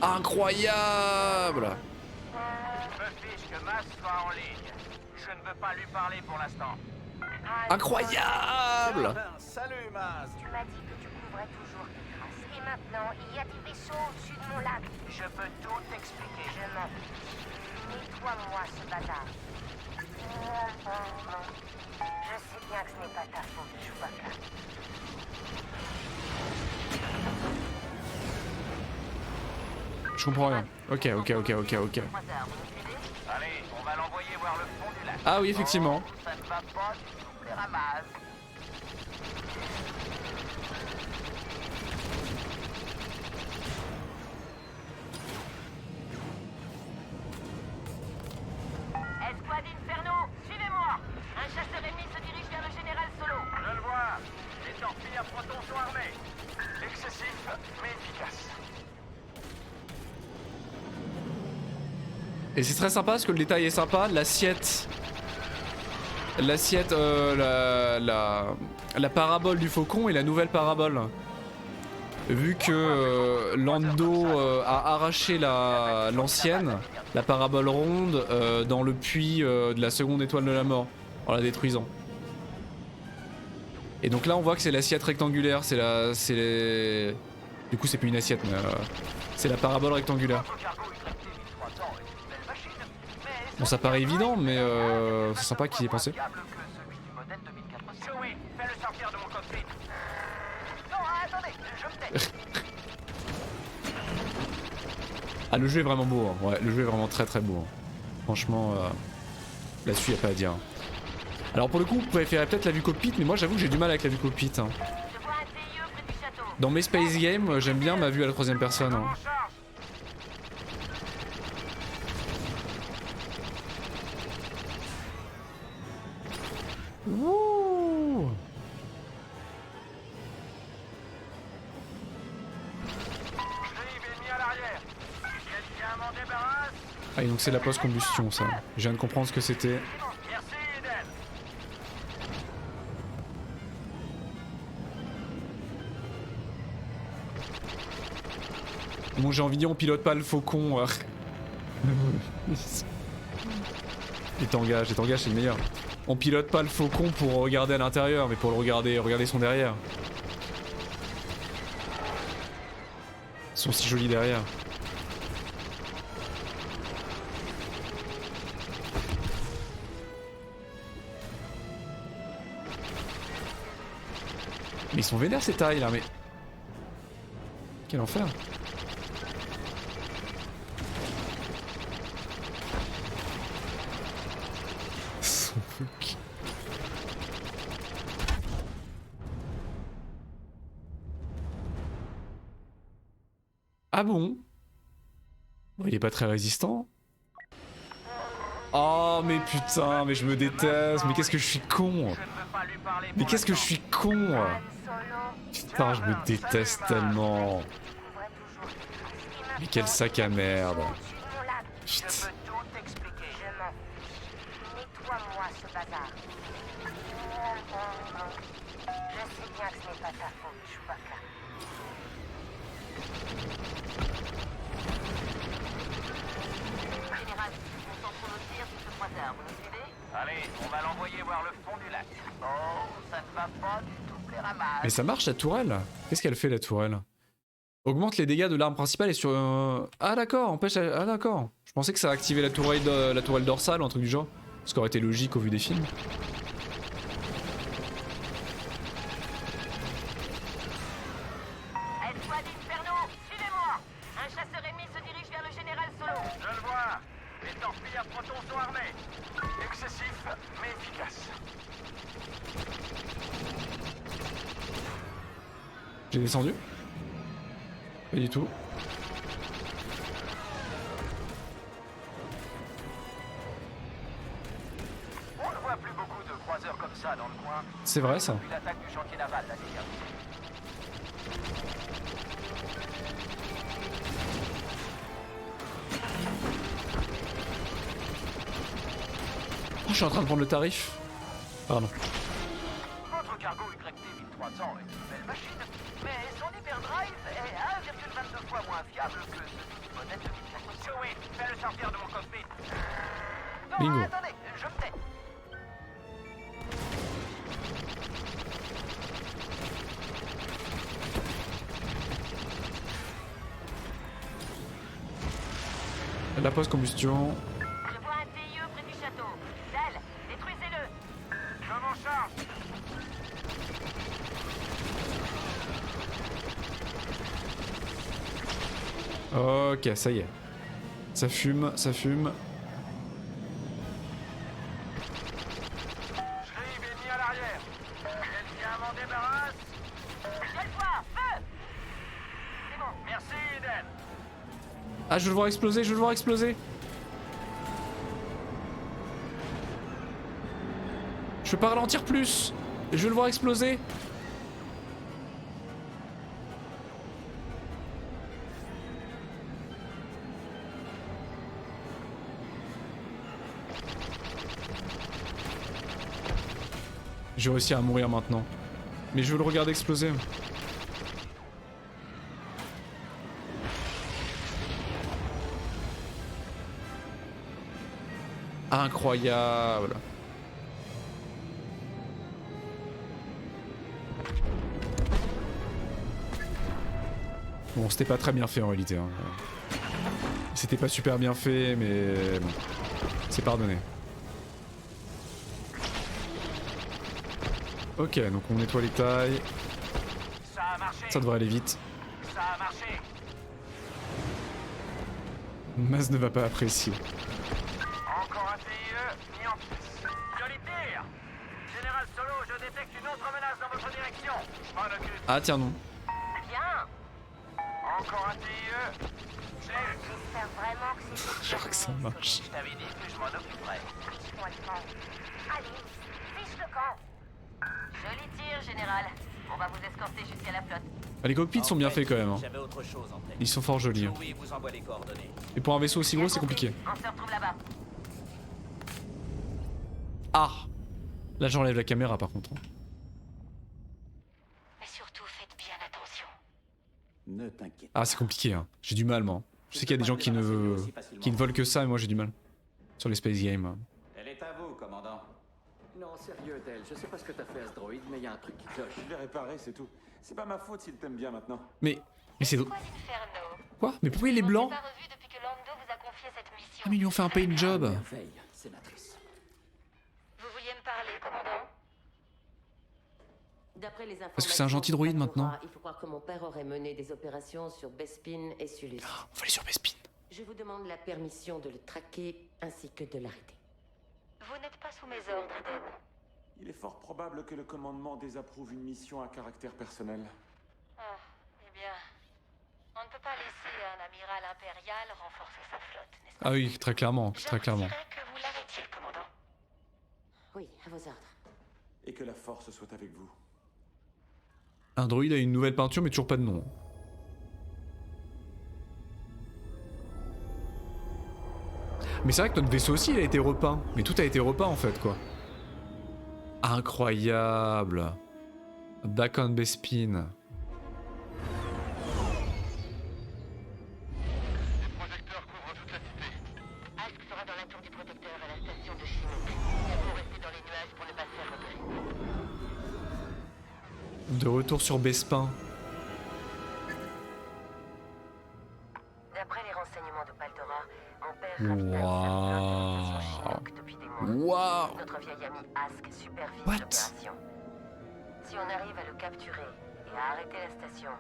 Incroyable. Je me fiche que Mas soit en ligne. Je ne veux pas lui parler pour l'instant. Incroyable. Salut, Maz. Tu m'as dit que tu couvrais toujours tes traces. Et maintenant, il y a des vaisseaux au-dessus de mon lac. Je peux tout t'expliquer. Je m'en fiche. Nettoie-moi ce bazar. Je sais bien que ce n'est pas ta faute, Chewbacca. Je comprends rien. Ok. Allez, on va l'envoyer voir le fond du lac. Ah oui, effectivement. Oh, ça ne va pas du tout plaire à Maz. Escouade Inferno, suivez-moi. Un chasseur ennemi se dirige vers le général Solo. Je le vois. Les torpilles à protons sont armées. Excessif, mais efficace. Et c'est très sympa parce que le détail est sympa. L'assiette. La parabole du faucon et la nouvelle parabole. Vu que Lando a arraché l'ancienne, la parabole ronde, dans le puits de la seconde étoile de la mort, en la détruisant. Et donc là on voit que c'est l'assiette rectangulaire, Du coup c'est plus une assiette mais c'est la parabole rectangulaire. Bon ça paraît évident mais c'est sympa qu'il y ait pensé. Chewie, fais-le sortir de mon cockpit. Non, attendez, je me tais. Ah le jeu est vraiment beau, hein. Ouais le jeu est vraiment très beau. Hein. Franchement là-dessus y a pas à dire. Alors pour le coup vous préférez peut-être la vue cockpit mais moi j'avoue que j'ai du mal avec la vue cockpit. Hein. Je vois un TIE près du château. Dans mes Space Games j'aime bien ma vue à la troisième personne. Hein. En charge. Wouh. Clive est mis à l'arrière. Quelqu'un m'en débarrasse. Ah et donc c'est la post-combustion ça. Je viens de comprendre ce que c'était. Merci, Eden. Bon j'ai envie de dire on pilote pas le faucon. Et t'engages c'est le meilleur. On pilote pas le faucon pour regarder à l'intérieur mais pour le regarder son derrière. Ils sont si jolis derrière. Mais ils sont vénères ces tailles là mais... Quel enfer. Ah bon? Bon, il est pas très résistant. Oh mais putain, mais je me déteste, mais qu'est-ce que je suis con. Je ne veux pas lui parler pour Mais qu'est-ce que je suis con. Solo, Putain, je me déteste tellement. couvrais toujours tes traces. Et Mais quel sac à merde. au-dessus de mon lac. Je Putain. peux tout t'expliquer. Je m'en fiche. Nettoie-moi ce bazar. Je sais bien que ce n'est pas ta faute, Chewbacca. Général, on s'en trouve au tir sur ce croiseur, vous nous suivez? Allez, on va l'envoyer voir le fond du lac. Oh, ça ne va pas du tout plaire à Maz. Mais ça marche la tourelle. Qu'est-ce qu'elle fait la tourelle? Augmente les dégâts de l'arme principale et sur... Ah d'accord, empêche... Ah d'accord. Je pensais que ça activait la tourelle dorsale ou un truc du genre. Ce qui aurait été logique au vu des films. Escouade Inferno, suivez-moi. Un chasseur ennemi se dirige vers le général Solo. Je le vois. Les torpilles à protons sont armées. Excessif, mais efficace. J'ai descendu? Pas du tout. On ne voit plus beaucoup de croiseurs comme ça dans le coin. C'est vrai ça. Depuis l'attaque du chantier naval l'année dernière. Oh, je suis en train de prendre le tarif. Pardon. Votre cargo YT 1300 est une belle machine, mais son hyper l'ancien drive est 1,22 fois moins fiable que celui du modèle 2005. Chewie, fais-le sortir de mon cockpit. Non, Bingo. attendez, je me tais. La post-combustion. Je vois un TIE près du château. Dal, détruisez-le. Je m'en charge. Ok, ça y est. Ça fume, ça fume. Shriv est mis à l'arrière. Quelqu'un m'en débarrasse. Gèle-toi, feu. C'est bon. Merci, Eden. Ah, je veux le voir exploser, je veux le voir exploser. Je peux pas ralentir plus. Je veux le voir exploser. J'ai réussi à mourir maintenant. Mais je veux le regarder exploser. Incroyable. Bon, c'était pas très bien fait en réalité. Hein. C'était pas super bien fait, mais bon, c'est pardonné. Ok, donc on nettoie les tailles. Ça a marché. Ça devrait aller vite. Ça a marché. Maz ne va pas apprécier. Encore un TIE mis en pièces. Solitaire. Général Solo, je détecte une autre menace dans votre direction. Je m'en occupe. Ah tiens non. Bien. Encore un TIE. J'espère vraiment que c'est... Je crois que ça marche. Je t'avais dit que je m'en occuperais. Fiche-moi le camp. Allez, fiche le camp. Joli tir, général. On va vous escorter jusqu'à la flotte. Ah, les cockpits sont bien faits quand même. Hein. J'avais autre chose en tête. Ils sont fort jolis. Hein. Oui, vous envoie les coordonnées. Et pour un vaisseau aussi gros, c'est compliqué. On se retrouve là-bas. Ah. Là j'enlève la caméra par contre. Mais surtout, faites bien attention. Ne t'inquiète. Ah c'est compliqué. Hein. J'ai du mal moi. Je sais qu'il y a des gens qui ne veulent que ça, mais moi j'ai du mal. Sur les Space Games. Elle est à vous, commandant. Non, sérieux, Del, je sais pas ce que t'as fait à ce droïde, mais y a un truc qui cloche. Je l'ai réparé, c'est tout. C'est pas ma faute s'il t'aime bien maintenant. Mais c'est... Quoi d'Inferno? Quoi? Mais pourquoi il est blanc? On s'est pas revu depuis que Lando vous a confié cette mission. Ah mais ils lui ont fait un paint job. Merveille, sénatrice. Vous vouliez me parler, commandant? D'après les informations Parce que c'est un gentil droïde maintenant. Il faut croire que mon père aurait mené des opérations sur Bespin et Sulus. On va aller sur Bespin. Je vous demande la permission de le traquer ainsi que de l'arrêter. Vous n'êtes pas sous mes ordres, Eden. Il est fort probable que le commandement désapprouve une mission à caractère personnel. Ah, eh bien... On ne peut pas laisser un amiral impérial renforcer sa flotte, n'est-ce pas? Ah oui, très clairement, très clairement. Je voudrais que vous l'arrêtiez, commandant. Oui, à vos ordres. Et que la force soit avec vous. Un droïde a une nouvelle peinture mais toujours pas de nom. Mais c'est vrai que notre vaisseau aussi il a été repeint. Mais tout a été repeint en fait quoi. Incroyable. Back on Bespin. Les projecteurs couvrent toute la cité. Ask sera dans la tour du protecteur à la station de Chinook. Il faut rester dans les nuages pour ne pas se faire repérer. De retour sur Bespin. D'après les renseignements de Paltora, mon père Waouh. sur Chinook depuis des mois. Waouh. Notre vieil ami Ask supervise What? l'opération. Si on arrive à le capturer et à arrêter la station,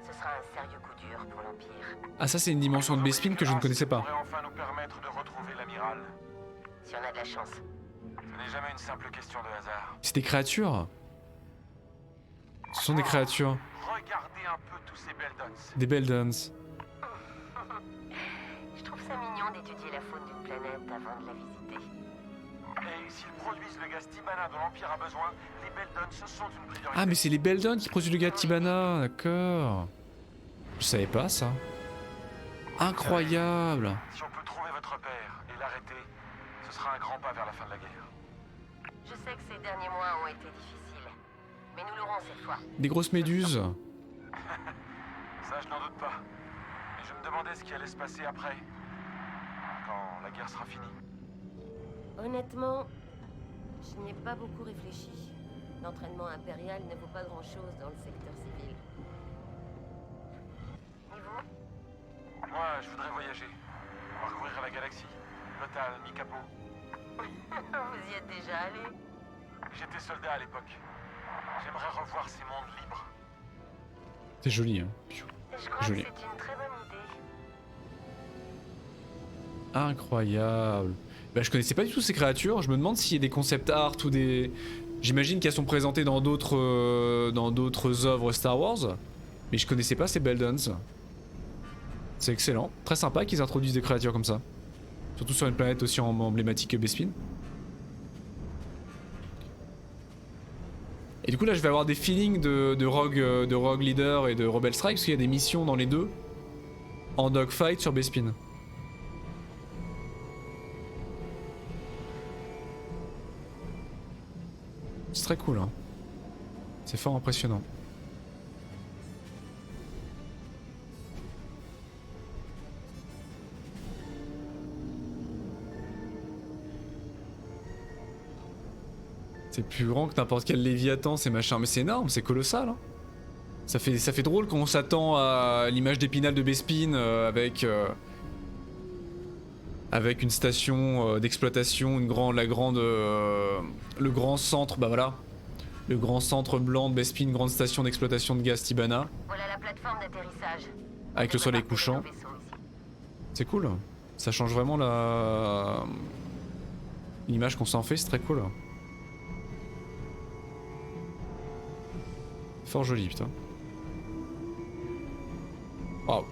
ce sera un sérieux coup dur pour l'Empire. Ah ça c'est une dimension de Bespin que je ne connaissais pas. pourrait enfin nous permettre de retrouver l'amiral. Si on a de la chance. Ce n'est jamais une simple question de hasard. C'est des créatures. Ce sont des créatures. Regardez un peu tous ces Beldons. Des Beldons. Je trouve ça mignon d'étudier la faune d'une planète avant de la visiter. Et s'ils produisent le gaz Tibana dont l'Empire a besoin, les Beldons sont une priorité. Ah mais c'est les Beldons qui produisent le gars de Tibana, d'accord. Je savais pas ça. Incroyable. Si on peut trouver votre père et l'arrêter, ce sera un grand pas vers la fin de la guerre. Je sais que ces derniers mois ont été difficiles, mais nous l'aurons cette fois. Des grosses méduses. Ça, je n'en doute pas. Mais je me demandais ce qui allait se passer après. Quand la guerre sera finie. Honnêtement, je n'y ai pas beaucoup réfléchi. L'entraînement impérial ne vaut pas grand-chose dans le secteur civil. Et vous? Moi, je voudrais voyager. Parcourir la galaxie. Lothal, mi-capot. Vous y êtes déjà allé? J'étais soldat à l'époque. J'aimerais revoir ces mondes libres. C'est joli, hein. Je crois Joli. que c'est une très bonne idée. Incroyable. Bah, je connaissais pas du tout ces créatures. Je me demande s'il y a des concept art ou des. J'imagine qu'elles sont présentées dans d'autres œuvres Star Wars. Mais je connaissais pas ces Beldons. C'est excellent. Très sympa qu'ils introduisent des créatures comme ça. Surtout sur une planète aussi emblématique que Bespin. Et du coup là je vais avoir des feelings de Rogue Leader et de Rebel Strike parce qu'il y a des missions dans les deux en dogfight sur Bespin. C'est très cool hein. C'est fort impressionnant. C'est plus grand que n'importe quel Léviathan ces machins, mais c'est énorme, c'est colossal hein. Ça fait drôle quand on s'attend à l'image d'Épinal de Bespin avec une station d'exploitation, le grand centre, bah voilà. Le grand centre blanc de Bespin, grande station d'exploitation de gaz Tibana. Voilà la plateforme d'atterrissage. Avec le soleil couchant. C'est cool. Ça change vraiment l'image qu'on s'en fait, c'est très cool. Fort joli, putain. Waouh.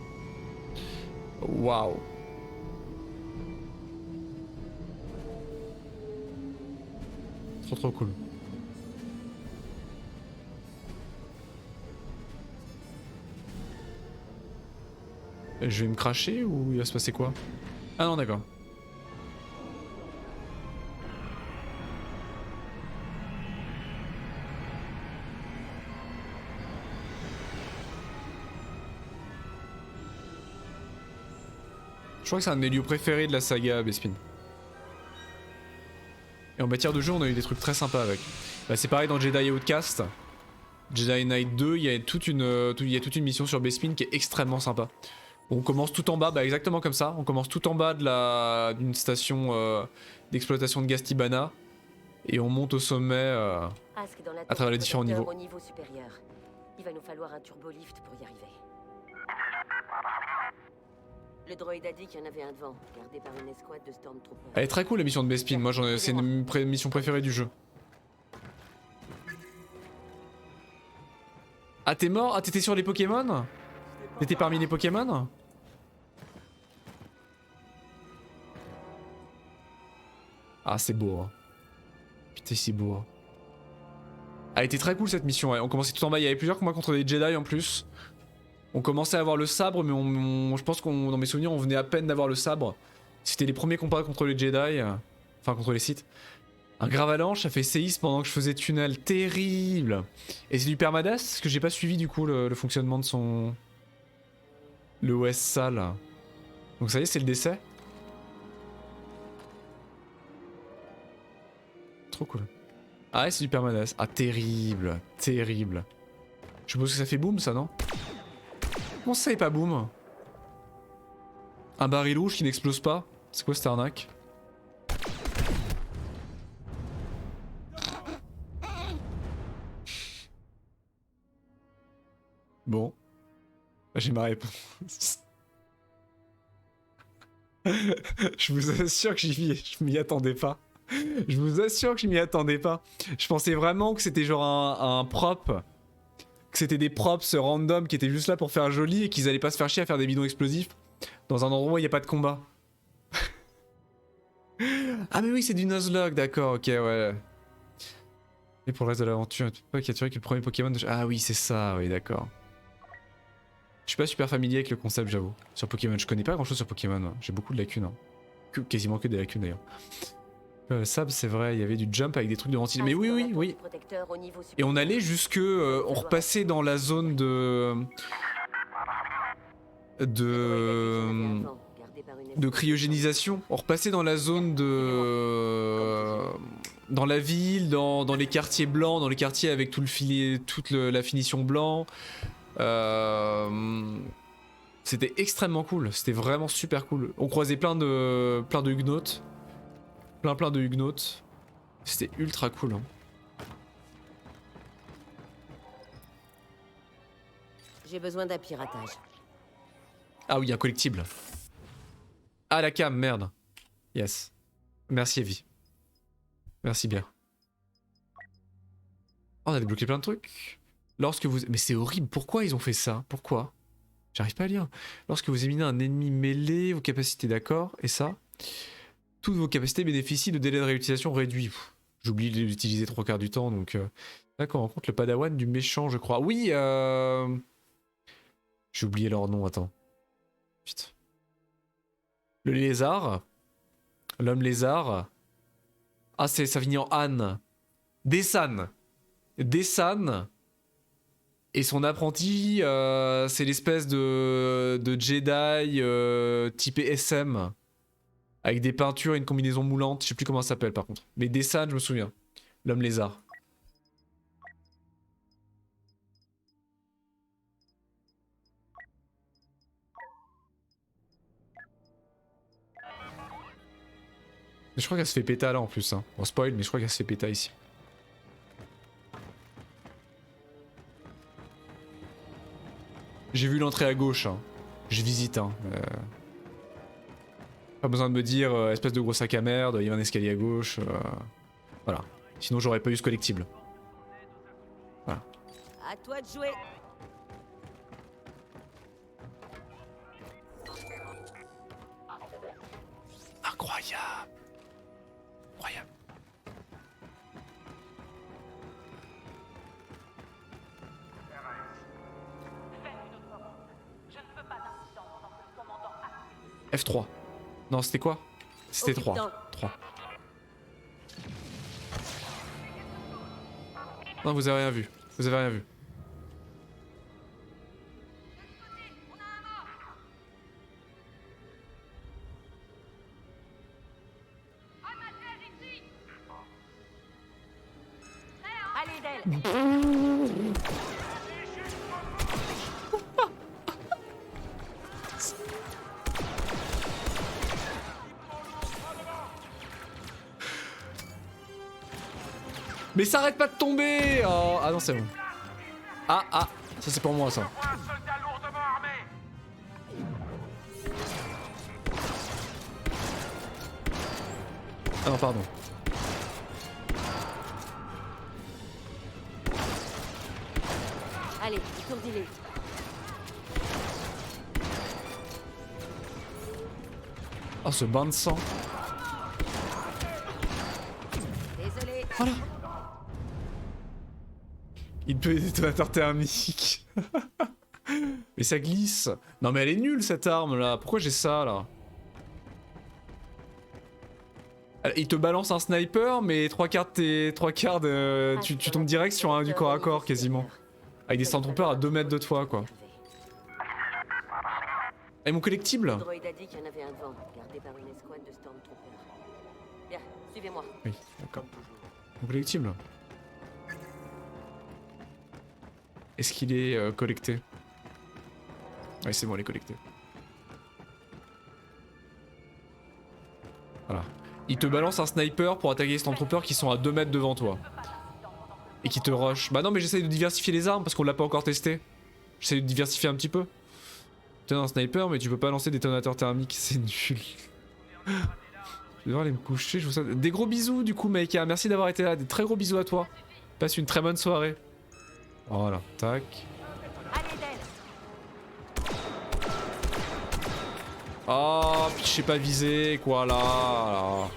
Waouh. Trop cool. Je vais me cracher ou il va se passer quoi? Ah non, d'accord. Je crois que c'est un de mes lieux préférés de la saga Bespin. Et en matière de jeu, on a eu des trucs très sympas avec. Bah, c'est pareil dans Jedi Outcast. Jedi Knight 2, il y a toute une mission sur Bespin qui est extrêmement sympa. On commence tout en bas, bah exactement comme ça. On commence tout en bas d'une station d'exploitation de gaz Tibana. Et on monte au sommet à travers les différents niveaux. Au niveau supérieur. Il va nous falloir un turbolift pour y arriver. Le droïde a dit qu'il y en avait un devant, gardé par une escouade de Stormtroopers. Elle est très cool la mission de Bespin, moi c'est une mission préférée du jeu. Ah t'es mort? Ah t'étais sur les Pokémon? T'étais parmi les Pokémon? Ah c'est beau hein. Putain c'est beau hein. Elle était très cool cette mission ouais. On commençait tout en bas, il y avait plusieurs combats contre des Jedi en plus. On commençait à avoir le sabre, mais je pense qu'on, dans mes souvenirs, on venait à peine d'avoir le sabre. C'était les premiers combats contre les Jedi, enfin contre les Sith. Un Gravalanche, ça fait séisme pendant que je faisais tunnel, terrible. Et c'est du permadeath, parce que j'ai pas suivi du coup le fonctionnement de son... Le OS sale. Donc ça y est, c'est le décès. Trop cool. Ah ouais, c'est du permadeath. Ah terrible, terrible. Je suppose que ça fait boum ça, non? Comment ça est pas boum? Un baril rouge qui n'explose pas? C'est quoi cette arnaque? Bon. J'ai ma réponse. Je vous assure que je m'y attendais pas. Je vous assure que je m'y attendais pas. Je pensais vraiment que c'était genre un prop. Que c'était des props random qui étaient juste là pour faire joli et qu'ils allaient pas se faire chier à faire des bidons explosifs dans un endroit où il n'y a pas de combat. Ah mais oui c'est du Nuzlocke, d'accord, ok ouais. Et pour le reste de l'aventure, tu peux pas capturer que le premier Pokémon de... Ah oui c'est ça, oui d'accord. Je suis pas super familier avec le concept j'avoue. Sur Pokémon, je connais pas grand chose sur Pokémon, j'ai beaucoup de lacunes. Hein. Quasiment que des lacunes d'ailleurs. Sab c'est vrai, il y avait du jump avec des trucs de ventilation. Mais oui. Et on allait jusque... on repassait dans la zone de... de cryogénisation. On repassait dans la zone de... dans la ville, dans les quartiers blancs, dans les quartiers avec tout le filet, la finition blanc. C'était extrêmement cool, c'était vraiment super cool. On croisait plein de Huguenots. Plein de Huguenots. C'était ultra cool. Hein. J'ai besoin d'un piratage. Ah oui, un collectible. Ah la cam, merde. Yes. Merci Evie. Merci bien. Oh, on a débloqué plein de trucs. Lorsque vous... Mais c'est horrible, pourquoi ils ont fait ça? Pourquoi? J'arrive pas à lire. Lorsque vous éliminez un ennemi mêlé, vos capacités d'accord, et ça? Toutes vos capacités bénéficient de délais de réutilisation réduits. J'oublie de les utiliser 3/4 du temps, donc... D'accord, on rencontre le padawan du méchant, je crois. Oui, j'ai oublié leur nom, attends. Putain. Le lézard. L'homme lézard. Ah, ça finit en Anne. Dessan. Dessan. Et son apprenti, c'est l'espèce de Jedi typé SM. Avec des peintures et une combinaison moulante. Je sais plus comment ça s'appelle par contre. Mais Dessan, je me souviens. L'homme lézard. Mais je crois qu'elle se fait péta là en plus. Hein. Bon, spoil, mais je crois qu'elle se fait péta ici. J'ai vu l'entrée à gauche. Hein. Je visite. Hein. Pas besoin de me dire espèce de gros sac à merde, il y a un escalier à gauche. Voilà. Sinon j'aurais pas eu ce collectible. Voilà. À toi de jouer. Incroyable. Incroyable. F3. Non, c'était quoi? C'était 3. 3. Non, vous avez rien vu. Vous avez rien vu. Allez, Del. Mais ça arrête pas de tomber. Oh, ah non, c'est bon. Ah, ça c'est pour moi ça. Un soldat lourdement armé. Ah non, pardon. Allez, étourdis-les. Oh, ce bain de sang. Désolé. Voilà. Il peut des détonateurs thermiques. Mais ça glisse. Non mais elle est nulle cette arme là. Pourquoi j'ai ça là? Il te balance un sniper mais trois quarts de... tu tombes direct sur un du corps à corps quasiment. Avec des Stormtroopers à 2 mètres de toi quoi. Et mon collectible? Le droïde a dit qu'il y en avait un devant, gardé par une escouade de Stormtroopers. Bien, suivez-moi. Oui, d'accord. Mon collectible. Est-ce qu'il est collecté? Oui, c'est bon, il est collecté. Voilà. Il te balance un sniper pour attaquer les Stormtroopers qui sont à 2 mètres devant toi. Et qui te rush. Bah non, mais j'essaye de diversifier les armes parce qu'on l'a pas encore testé. J'essaye de diversifier un petit peu. Tu as un sniper, mais tu peux pas lancer des détonateurs thermiques, c'est nul. Je vais devoir aller me coucher, je vous souhaite des gros bisous du coup, Maïka. Merci d'avoir été là, des très gros bisous à toi. Passe une très bonne soirée. Voilà, tac. Allez, Del. Oh, je sais pas viser, quoi là.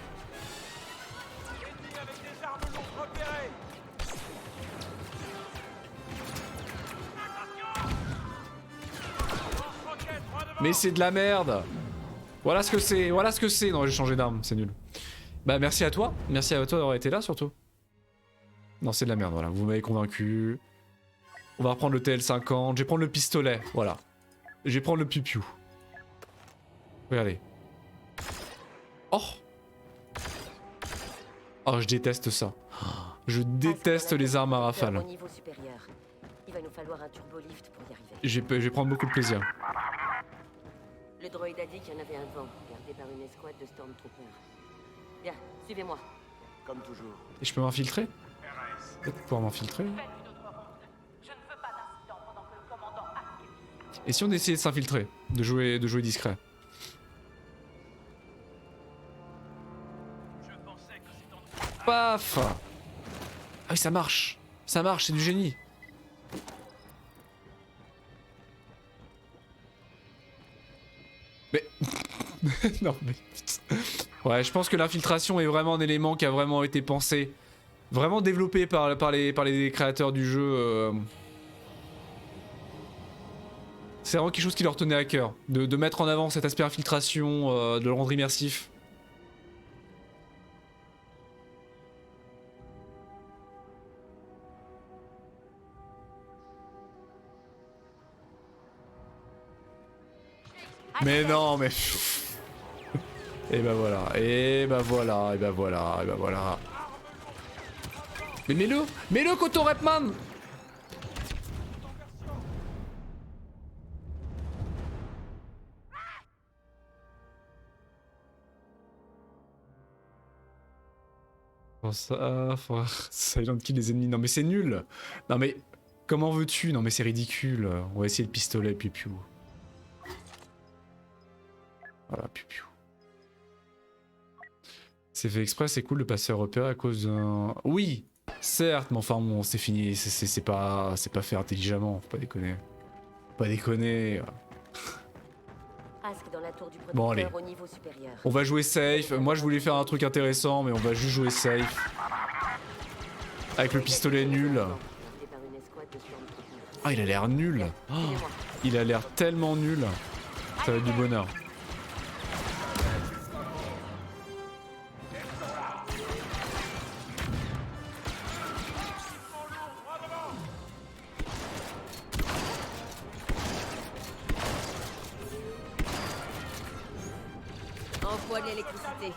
Avec des armes lourdes repérées. Mais c'est de la merde. Voilà ce que c'est, voilà ce que c'est. Non, j'ai changé d'arme, c'est nul. Bah merci à toi d'avoir été là surtout. Non, c'est de la merde, voilà, vous m'avez convaincu. On va reprendre le TL50, je vais prendre le pistolet, voilà. Je vais prendre le piu-piu. Regardez. Oh. Oh, je déteste ça. Je déteste les armes à rafale. Au niveau supérieur. Il va nous falloir un turbolift pour y arriver. Je vais prendre beaucoup de plaisir. Le droïde a dit qu'il y en avait un devant, gardé par une escouade de Stormtroopers. Bien, suivez-moi. Comme toujours. Et je peux m'infiltrer? Peut-être pouvoir m'infiltrer. Et si on essayait de s'infiltrer? De jouer discret? Paf! Ah oui, ça marche! Ça marche, c'est du génie! Mais... non mais... Ouais, je pense que l'infiltration est vraiment un élément qui a vraiment été pensé. Vraiment développé par les créateurs du jeu. C'est vraiment quelque chose qui leur tenait à cœur. De mettre en avant cet aspect infiltration, de le rendre immersif. Mais non, mais... Et bah voilà, et bah voilà, et bah voilà, et bah voilà. Mais mets-le Coton Repman. Pour ça, Silent Kill les ennemis, non mais c'est nul. Non mais, comment veux-tu? Non mais c'est ridicule. On va essayer le pistolet, piu-piu. Voilà, piu-piu. C'est fait exprès, c'est cool de passer à repérer à cause d'un... Oui, certes, mais enfin bon, c'est fini, c'est pas fait intelligemment, faut pas déconner. Faut pas déconner. Ask dans la tour du Bon allez, au niveau supérieur. on va jouer safe. Moi je voulais faire un truc intéressant, mais on va juste jouer safe. Avec le pistolet nul. Gardé par une escouade de Stormtroopers. Ah, il a l'air nul. Oh, il a l'air tellement nul. Ça va être du bonheur. Envoie de l'électricité.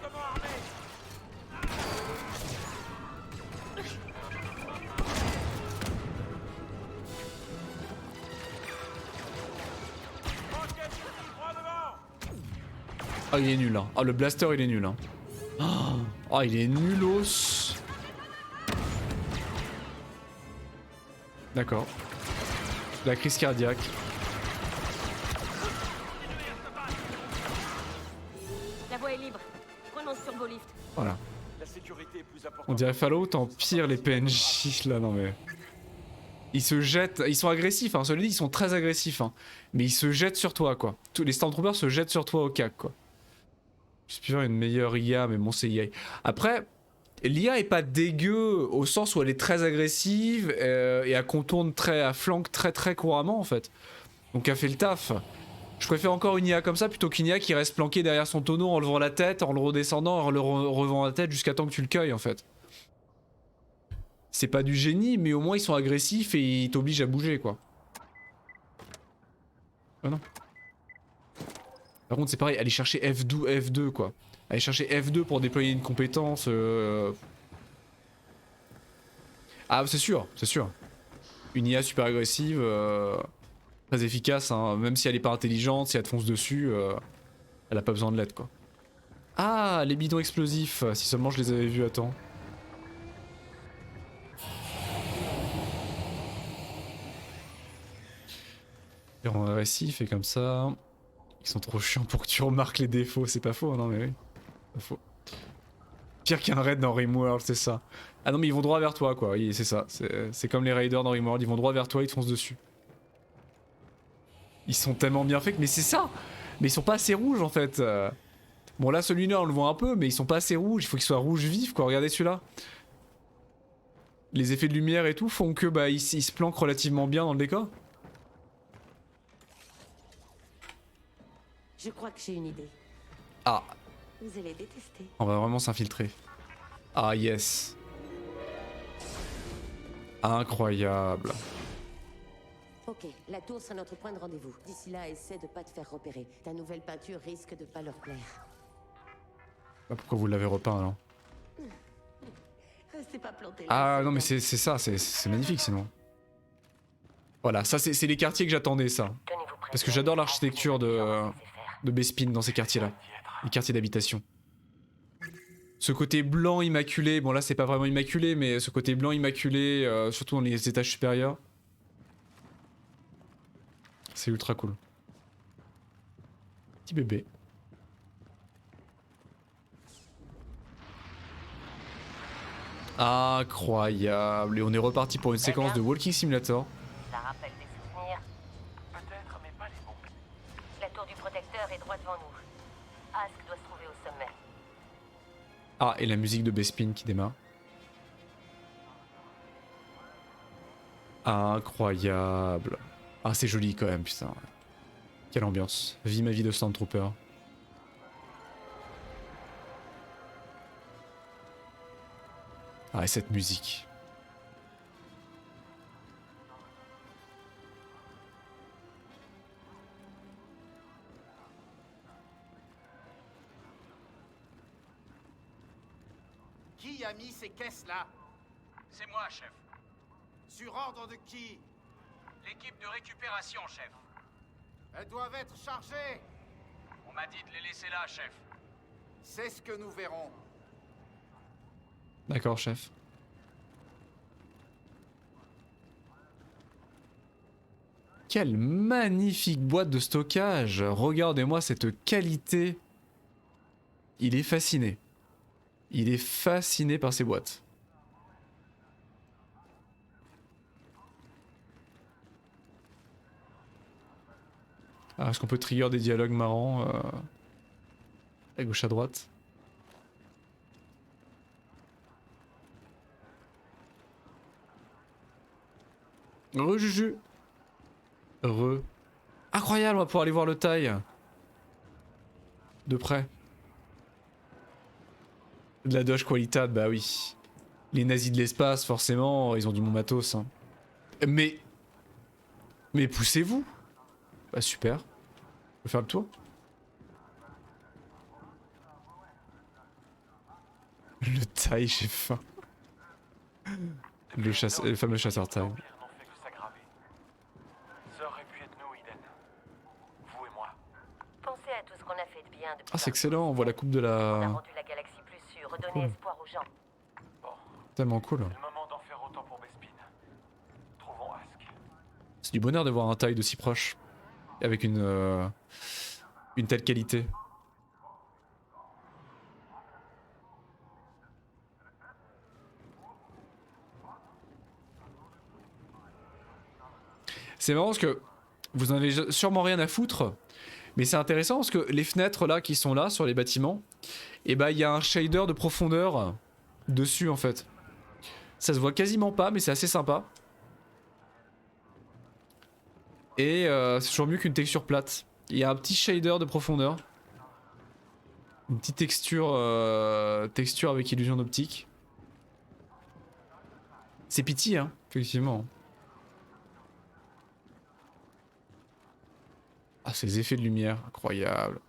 Ah, il est nul hein. Ah, le blaster il est nul hein. Ah, il est nulos. D'accord. La crise cardiaque. La voie est libre. Prenons ce turbolift. Voilà. La sécurité est plus importante. On dirait Fallout en pire les PNJ là, non mais... Ils se jettent, ils sont agressifs hein, cela dit ils sont très agressifs hein. Mais ils se jettent sur toi quoi. Tous les Stormtroopers se jettent sur toi au cac quoi. Je peux faire une meilleure IA mais bon c'est IA. Après, l'IA est pas dégueu au sens où elle est très agressive et elle contourne à flanque très couramment en fait. Donc elle fait le taf. Je préfère encore une IA comme ça plutôt qu'une IA qui reste planquée derrière son tonneau en levant la tête, en le redescendant, en le relevant la tête jusqu'à temps que tu le cueilles en fait. C'est pas du génie, mais au moins ils sont agressifs et ils t'obligent à bouger quoi. Ah non. Par contre c'est pareil, aller chercher F2 quoi. Aller chercher F2 pour déployer une compétence... Ah c'est sûr, c'est sûr. Une IA super agressive, très efficace, hein. Même si elle est pas intelligente, si elle te fonce dessus, elle a pas besoin de l'aide quoi. Ah, les bidons explosifs, si seulement je les avais vus à temps. Et en récif et comme ça... Ils sont trop chiants pour que tu remarques les défauts, c'est pas faux, hein, non mais oui. Pas faux. Pire qu'un raid dans Rimworld, c'est ça. Ah non mais ils vont droit vers toi quoi, oui, c'est ça. C'est comme les raiders dans Rimworld, ils vont droit vers toi, ils te foncent dessus. Ils sont tellement bien faits que... Mais c'est ça. Mais ils sont pas assez rouges en fait. Bon là celui-là on le voit un peu, mais ils sont pas assez rouges, il faut qu'ils soient rouges vifs quoi, regardez celui-là. Les effets de lumière et tout font que bah ils se planquent relativement bien dans le décor. Je crois que j'ai une idée. Ah, Vous allez détester. on va vraiment s'infiltrer. Ah yes. Incroyable. Ok, la tour sera notre point de rendez-vous. D'ici là, essaie de pas te faire repérer. Ta nouvelle peinture risque de pas leur plaire. Bah, pourquoi vous l'avez repeint alors? Restez pas planté là. Ah non mais c'est ça, c'est magnifique sinon. Voilà, ça c'est les quartiers que j'attendais ça. Tenez-vous prêts. Parce que j'adore l'architecture de Bespin dans ces quartiers-là. Les quartiers d'habitation. Ce côté blanc immaculé, bon là c'est pas vraiment immaculé, mais ce côté blanc immaculé, surtout dans les étages supérieurs. C'est ultra cool. Petit bébé. Incroyable. Et on est reparti pour une séquence de Walking Simulator. Ça rappelle des souvenirs. Peut-être, mais pas les bons. La tour du protecteur est droit devant nous. Ask doit se trouver au sommet. Ah, et la musique de Bespin qui démarre. Incroyable. Ah, c'est joli quand même, putain. Quelle ambiance. Vie ma vie de Stormtrooper. Ah, et cette musique. Qui a mis ces caisses-là? C'est moi, chef. Sur ordre de qui? L'équipe de récupération, chef. Elles doivent être chargées. On m'a dit de les laisser là, chef. C'est ce que nous verrons. D'accord, chef. Quelle magnifique boîte de stockage. Regardez-moi cette qualité. Il est fasciné. Il est fasciné par ces boîtes. Ah, est-ce qu'on peut trigger des dialogues marrants à gauche à droite? Re Juju. Re. Incroyable, on va pouvoir aller voir le taille. De près. De la Doge Qualitat, bah oui. Les nazis de l'espace, forcément, ils ont du bon matos. Hein. Mais poussez-vous. Bah super. On peut faire le tour. Le taille, j'ai faim. Le fameux chasseur taille. N'ont fait que s'aggraver. Ça aurait pu être nous, Eden. Vous et moi. Pensez à tout ce qu'on a fait de bien depuis. Ah, c'est excellent, on voit la coupe de On a la... rendu la galaxie plus sûre, redonné Cool. espoir aux gens. Tellement cool. C'est le moment d'en faire autant pour Bespin. Trouvons Ask. C'est du bonheur de voir un taille de si proche. Et avec une telle qualité. C'est marrant parce que vous en avez sûrement rien à foutre, mais c'est intéressant parce que les fenêtres là qui sont là sur les bâtiments, et bah il y a un shader de profondeur dessus en fait. Ça se voit quasiment pas, mais c'est assez sympa. Et c'est toujours mieux qu'une texture plate. Il y a un petit shader de profondeur. Une petite texture, texture avec illusion d'optique. C'est pity, hein, effectivement. Ah, ces effets de lumière, incroyable.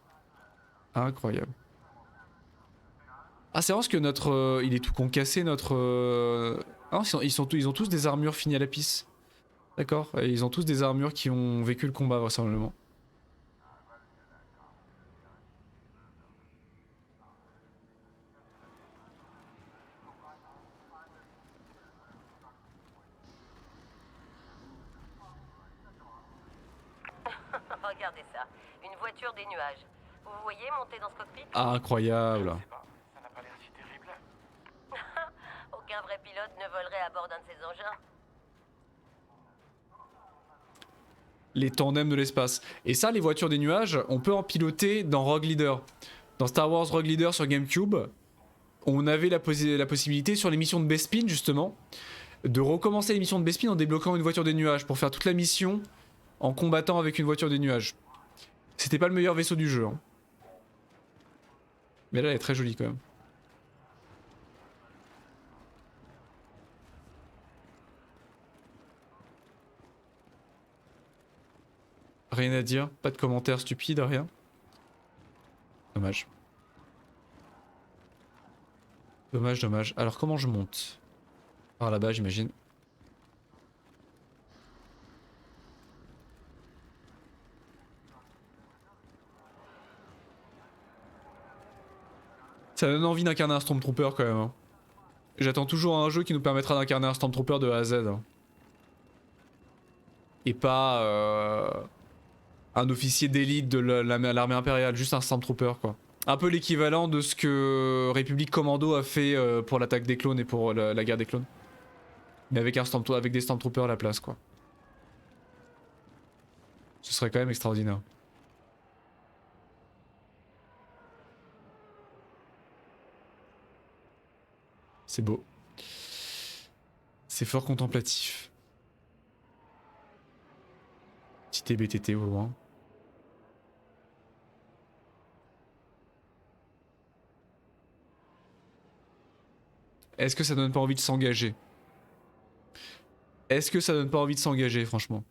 Incroyable. Ah, c'est vrai parce que notre... il est tout concassé, notre... Ah, ils ont tous des armures finies à la pisse. D'accord, et ils ont tous des armures qui ont vécu le combat, vraisemblablement. Regardez ça, une voiture des nuages. Vous voyez monter dans ce cockpit? Ah, incroyable. Je sais pas, ça n'a pas l'air si terrible. Aucun vrai pilote ne volerait à bord d'un de ces engins. Les tandems de l'espace. Et ça, les voitures des nuages, on peut en piloter dans Rogue Leader. Dans Star Wars Rogue Leader sur GameCube, on avait la possibilité sur les missions de Bespin, justement, de recommencer les missions de Bespin en débloquant une voiture des nuages pour faire toute la mission en combattant avec une voiture des nuages. C'était pas le meilleur vaisseau du jeu. Hein. Mais là, elle est très jolie quand même. Rien à dire, pas de commentaires stupides, rien. Dommage. Dommage, dommage. Alors comment je monte? Par là-bas, j'imagine. Ça donne envie d'incarner un Stormtrooper quand même. Hein. J'attends toujours un jeu qui nous permettra d'incarner un Stormtrooper de A à Z. Hein. Et pas un officier d'élite de l'armée impériale, juste un Stormtrooper quoi. Un peu l'équivalent de ce que République Commando a fait pour l'attaque des clones et pour la guerre des clones. Mais avec, avec des Stormtroopers à la place quoi. Ce serait quand même extraordinaire. C'est beau. C'est fort contemplatif. Petit TBTT au loin. Est-ce que ça donne pas envie de s'engager? Est-ce que ça donne pas envie de s'engager, franchement?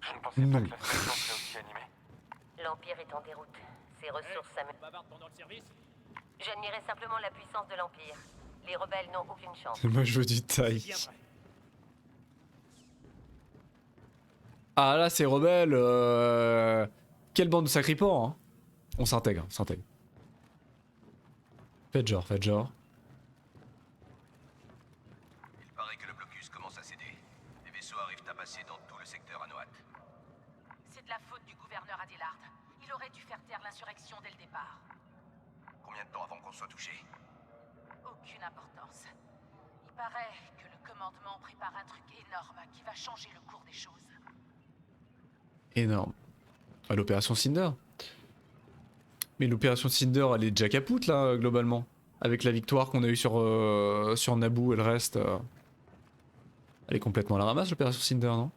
Je ne pensais Non. pas que la station serait aussi animée. L'Empire est en déroute. Ses ressources s'améliorent. J'admirais simplement la puissance de l'Empire. Les rebelles n'ont aucune chance. Moi je veux du taille. Ah là c'est rebelle. Quelle bande de sacripants hein. On s'intègre, on s'intègre. Faites genre, faites genre. Il paraît que le blocus commence à céder. Les vaisseaux arrivent à passer dans tout le secteur Anoat. C'est de la faute du gouverneur Adélard. Il aurait dû faire taire l'insurrection dès le départ. Combien de temps avant qu'on soit touché? Aucune importance. Il paraît que le commandement prépare un truc énorme qui va changer le cours des choses. Énorme. Ah, l'opération Cinder. Mais l'opération Cinder elle est déjà capoute là globalement. Avec la victoire qu'on a eue sur Naboo et le reste. Elle est complètement à la ramasse l'opération Cinder non?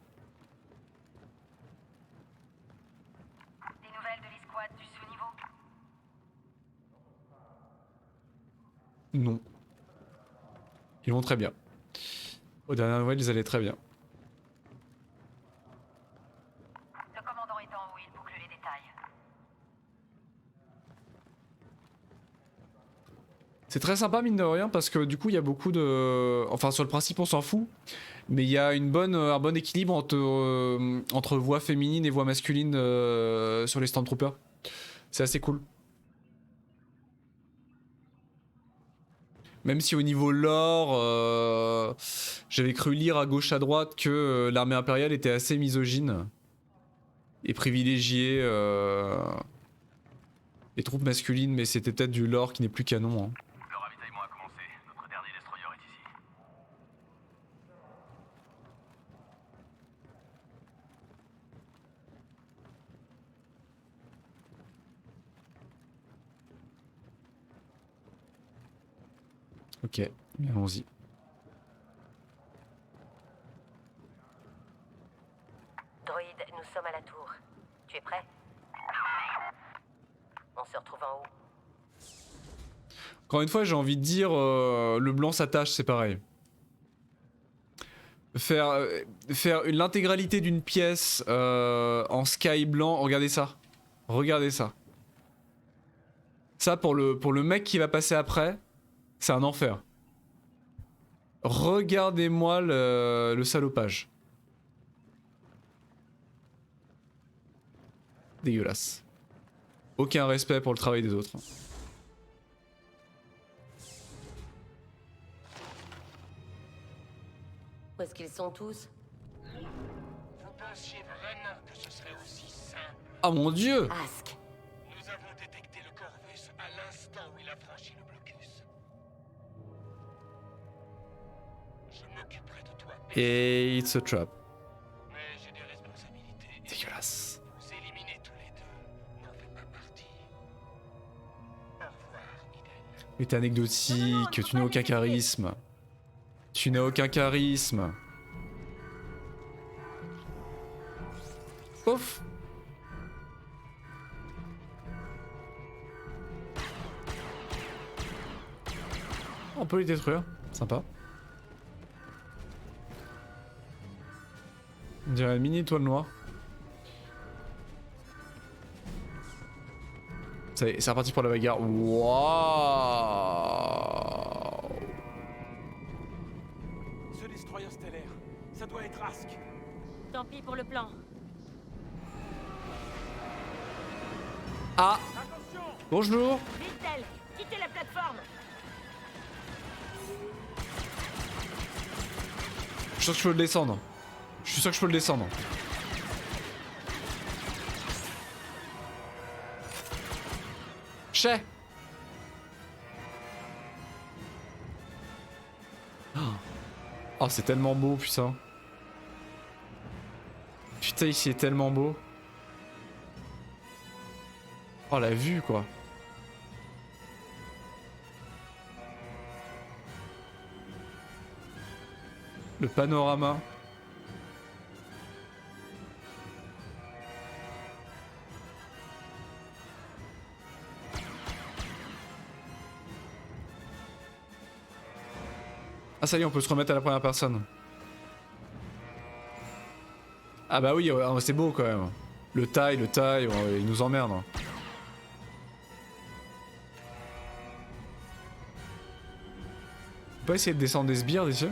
Des nouvelles de l'escouade du sous-niveau? Non. Ils vont très bien. Aux dernières nouvelles ils allaient très bien. Le commandant est en haut, il boucle les détails. C'est très sympa mine de rien parce que du coup il y a beaucoup de... Enfin sur le principe on s'en fout. Mais il y a un bon équilibre entre voix féminines et voix masculines sur les Stormtroopers. C'est assez cool. Même si au niveau lore, j'avais cru lire à gauche à droite que l'armée impériale était assez misogyne. Et privilégiait les troupes masculines, mais c'était peut-être du lore qui n'est plus canon. Hein. Le ravitaillement a commencé. Notre dernier destroyer est ici. Ok, bien allons-y. Droïde, nous sommes à la tour. Tu es prêt? On se retrouve en haut. Encore une fois, j'ai envie de dire, le blanc s'attache, c'est pareil. Faire l'intégralité d'une pièce en sky blanc, regardez ça. Regardez ça. Ça, pour le mec qui va passer après, c'est un enfer. Regardez-moi le salopage. Dégueulasse. Aucun respect pour le travail des autres. Où est-ce qu'ils sont tous? Vous pensiez vraiment que ce serait aussi simple? Ah mon dieu! Ask. Nous avons détecté le Corvus à l'instant où il a franchi le blocus. Je m'occuperai de toi. Et it's a trap. Mais j'ai des responsabilités. Dégueulasse. Vous éliminez tous les deux. N'en faites pas partie. Au revoir, Iden. Mais t'es anecdotique, tu n'as aucun charisme. Tu n'as aucun charisme. Ouf. on peut les détruire. Sympa. On dirait une mini étoile noire. C'est reparti pour la bagarre. Waouh! Ce destroyer stellaire, ça doit être Ask. Tant pis pour le plan. Ah! Attention! Bonjour! Vite, Tel, quittez la plateforme. Je suis sûr que je peux le descendre. Je suis sûr que je peux le descendre. Chais! Oh, c'est tellement beau, putain. Putain, ici est tellement beau. Oh, la vue, quoi. Le panorama. Ah ça y est, on peut se remettre à la première personne. Ah bah oui, c'est beau quand même. Le taille, il nous emmerde. On peut pas essayer de descendre des sbires d'ici?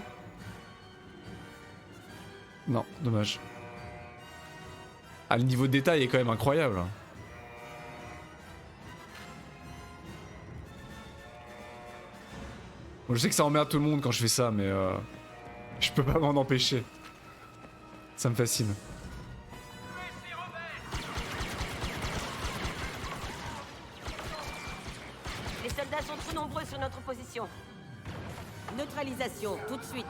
Non, dommage. Ah, le niveau de détail est quand même incroyable. Bon, je sais que ça emmerde tout le monde quand je fais ça, mais je peux pas m'en empêcher. Ça me fascine. Les soldats sont trop nombreux sur notre position. Neutralisation, tout de suite.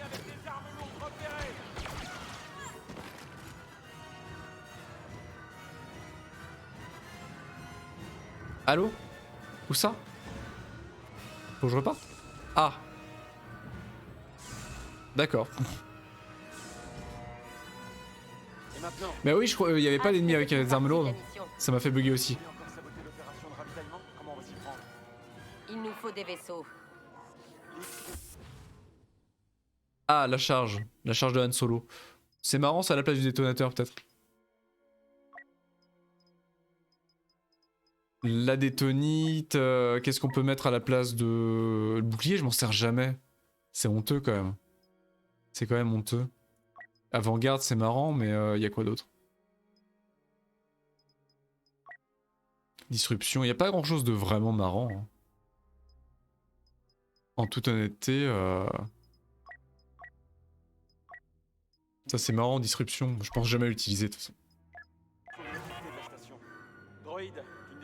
Avec des armes lourdes repérées. Allô? Où ça? Faut que je reparte? Ah. D'accord. Et maintenant, Mais oui, je crois il y avait pas d'ennemis avec des armes lourdes. Ça m'a fait bugger aussi. on a encore saboté l'opération de ravitaillement. Comment on va s'y prendre? Il nous faut des vaisseaux. Ah, la charge. La charge de Han Solo. C'est marrant, c'est à la place du détonateur peut-être. La détonite, qu'est-ce qu'on peut mettre à la place de... Le bouclier, je m'en sers jamais. C'est honteux quand même. C'est quand même honteux. Avant-garde, c'est marrant, mais y a quoi d'autre? Disruption, y a pas grand-chose de vraiment marrant. Hein. En toute honnêteté... Ça c'est marrant, disruption. Je pense jamais l'utiliser de toute façon.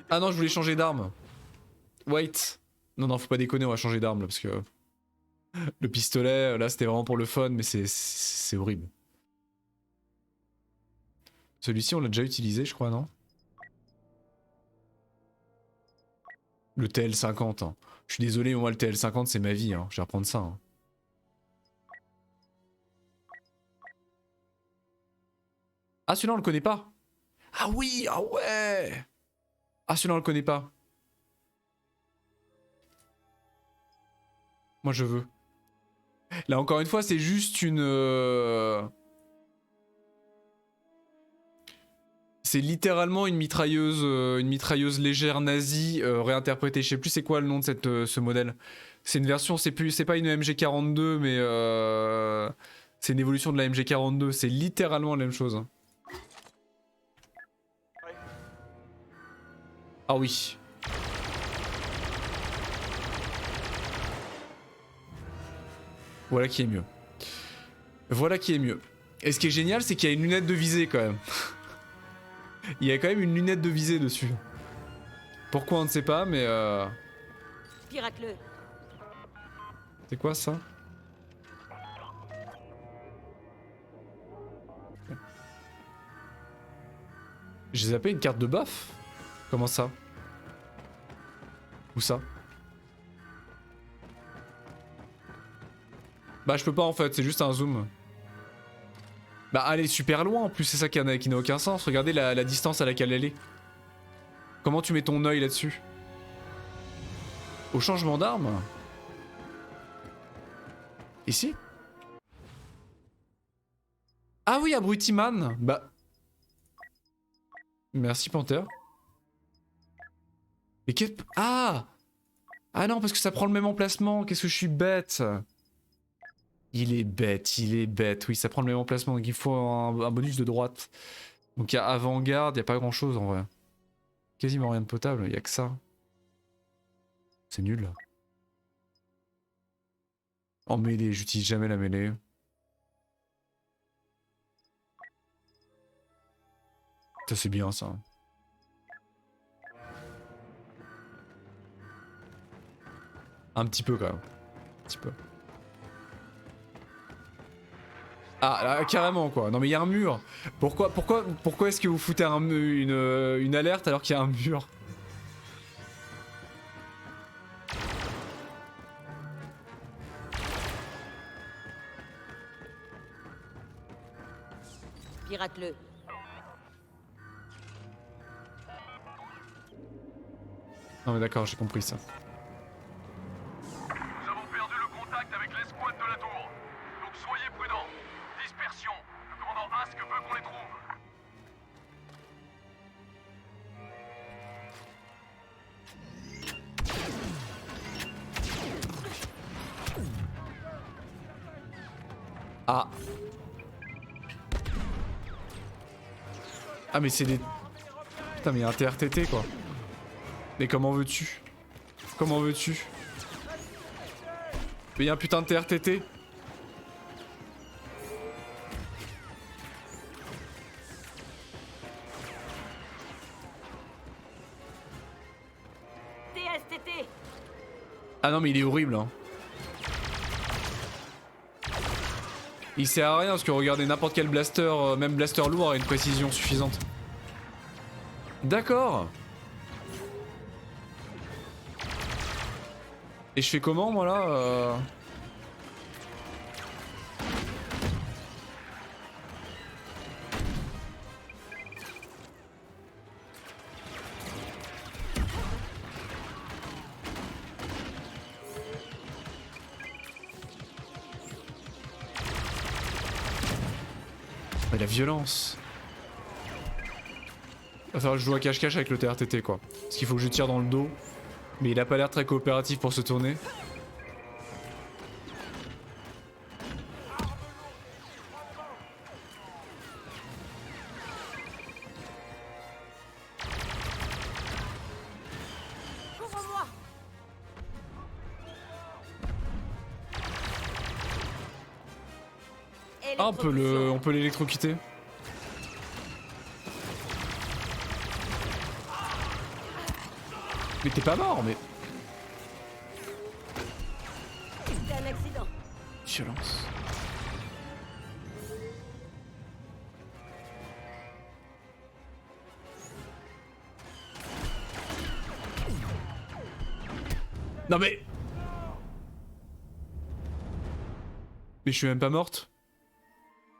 Ah non, je voulais changer d'arme. Wait. Non, non, faut pas déconner, on va changer d'arme là parce que... Le pistolet, là c'était vraiment pour le fun, mais c'est horrible. Celui-ci on l'a déjà utilisé, je crois, non? Le TL50. Hein. Je suis désolé, mais moi le TL50 c'est ma vie, hein. Je vais reprendre ça. Hein. Ah celui-là on le connaît pas. Ah oui, ah ouais. Ah celui-là on le connaît pas. Moi je veux. Là encore une fois c'est juste une... C'est littéralement une mitrailleuse légère nazie réinterprétée. Je sais plus c'est quoi le nom de ce modèle. C'est une version, c'est pas une MG42 mais c'est une évolution de la MG42. C'est littéralement la même chose. Ah oui. Voilà qui est mieux. Voilà qui est mieux. Et ce qui est génial, c'est qu'il y a une lunette de visée quand même. Il y a quand même une lunette de visée dessus. Pourquoi on ne sait pas, mais Pirate-le. C'est quoi ça? J'ai zappé une carte de baf? Comment ça? Où ça? Bah je peux pas en fait, c'est juste un zoom. Bah elle est super loin en plus, c'est ça qui n'a aucun sens. Regardez la distance à laquelle elle est. Comment tu mets ton œil là-dessus? Au changement d'arme? Ici? Ah oui, Abruti-man. Bah... Merci, Panther. Mais qu'est-ce... Ah! Ah non, parce que ça prend le même emplacement. Qu'est-ce que je suis bête. Il est bête. Oui, ça prend le même emplacement. Donc il faut un bonus de droite. Donc il y a avant-garde, il n'y a pas grand-chose en vrai. Quasiment rien de potable, il n'y a que ça. C'est nul. En mêlée, j'utilise jamais la mêlée. Ça c'est bien ça. Un petit peu quand même. Un petit peu. Ah là, carrément quoi. Non mais il y a un mur. Pourquoi est-ce que vous foutez une alerte alors qu'il y a un mur? Pirate-le. Non mais d'accord, j'ai compris ça. Nous avons perdu le contact avec l'escouade de la tour. Donc soyez prudents. Dispersion. Le commandant Ask veut qu'on les trouve. Ah. Ah mais c'est des... Putain mais il y a un TRTT quoi. Mais comment veux-tu? Comment veux-tu? Mais il y a un putain de TRTT. TSTT. Ah non mais il est horrible hein. Il sert à rien parce que regardez n'importe quel blaster, même blaster lourd a une précision suffisante. D'accord. Et je fais comment moi là Mais la violence. Va falloir que je joue à cache-cache avec le TRTT quoi. Parce qu'il faut que je tire dans le dos. Mais il a pas l'air très coopératif pour se tourner. Couvre-moi. Ah on peut l'électrocuter. Mais t'es pas mort mais... C'est un accident. Violence. Non mais... Mais je suis même pas morte.